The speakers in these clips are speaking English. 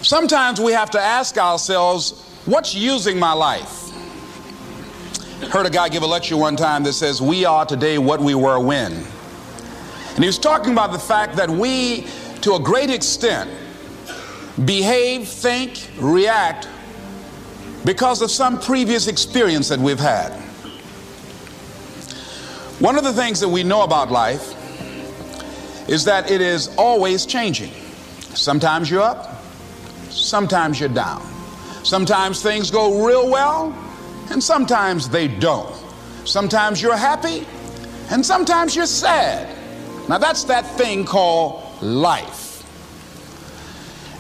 Sometimes we have to ask ourselves, what's using my life? Heard a guy give a lecture one time that says, we are today what we were when. And he was talking about the fact that we, to a great extent, behave, think, react because of some previous experience that we've had. One of the things that we know about life is that it is always changing. Sometimes you're up, sometimes you're down. Sometimes things go real well, and sometimes they don't. Sometimes you're happy, and sometimes you're sad. Now that's that thing called life.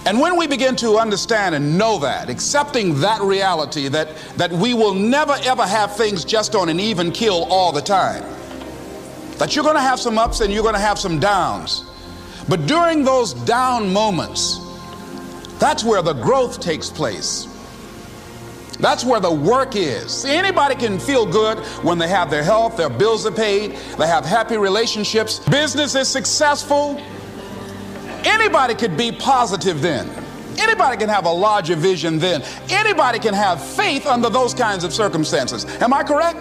And when we begin to understand and know that, accepting that reality that we will never ever have things just on an even keel all the time, that you're going to have some ups and you're going to have some downs, but during those down moments, that's where the growth takes place. That's where the work is. See, anybody can feel good when they have their health, their bills are paid, they have happy relationships, business is successful. Anybody could be positive then. Anybody can have a larger vision then. Anybody can have faith under those kinds of circumstances. Am I correct?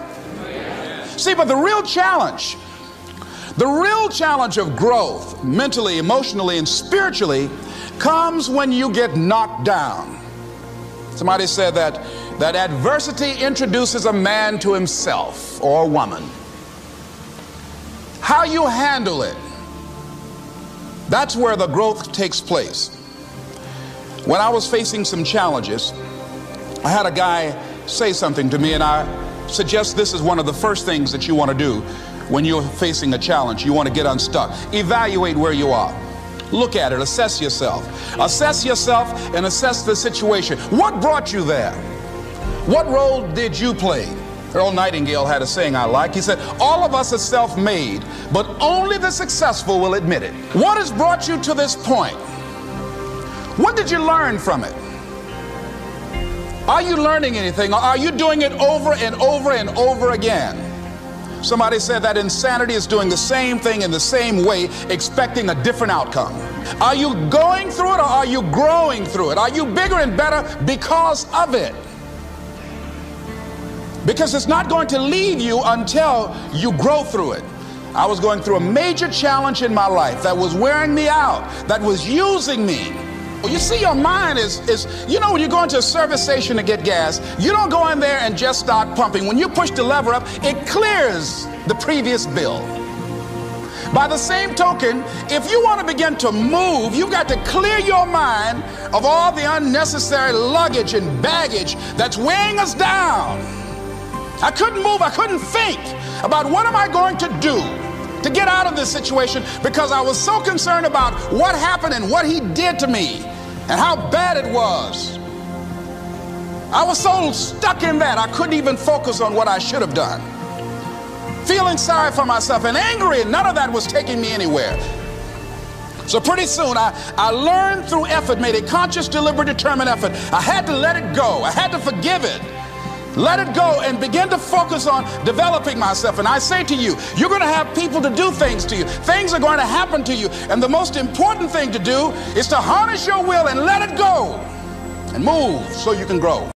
See, but the real challenge of growth, mentally, emotionally, and spiritually, comes when you get knocked down. Somebody said that adversity introduces a man to himself or a woman. How you handle it, that's where the growth takes place. When I was facing some challenges, I had a guy say something to me, and I suggest this is one of the first things that you want to do when you're facing a challenge. You want to get unstuck. Evaluate where you are. Look at it, assess yourself. Assess yourself and assess the situation. What brought you there? What role did you play? Earl Nightingale had a saying I like. He said, all of us are self-made, but only the successful will admit it. What has brought you to this point? What did you learn from it? Are you learning anything, or are you doing it over and over and over again? Somebody said that insanity is doing the same thing in the same way, expecting a different outcome. Are you going through it, or are you growing through it? Are you bigger and better because of it? Because it's not going to leave you until you grow through it. I was going through a major challenge in my life that was wearing me out, that was using me. You see, your mind is you know, when you go into a service station to get gas, you don't go in there and just start pumping. When you push the lever up, it clears the previous bill. By the same token, if you want to begin to move, you've got to clear your mind of all the unnecessary luggage and baggage that's weighing us down. I couldn't move, I couldn't think about what am I going to do to get out of this situation, because I was so concerned about what happened and what he did to me and how bad it was. I was so stuck in that I couldn't even focus on what I should have done. Feeling sorry for myself and angry, and none of that was taking me anywhere. So pretty soon I learned through effort, made a conscious, deliberate, determined effort. I had to let it go. I had to forgive it. Let it go and begin to focus on developing myself. And I say to you, you're going to have people to do things to you. Things are going to happen to you. And the most important thing to do is to harness your will and let it go and move so you can grow.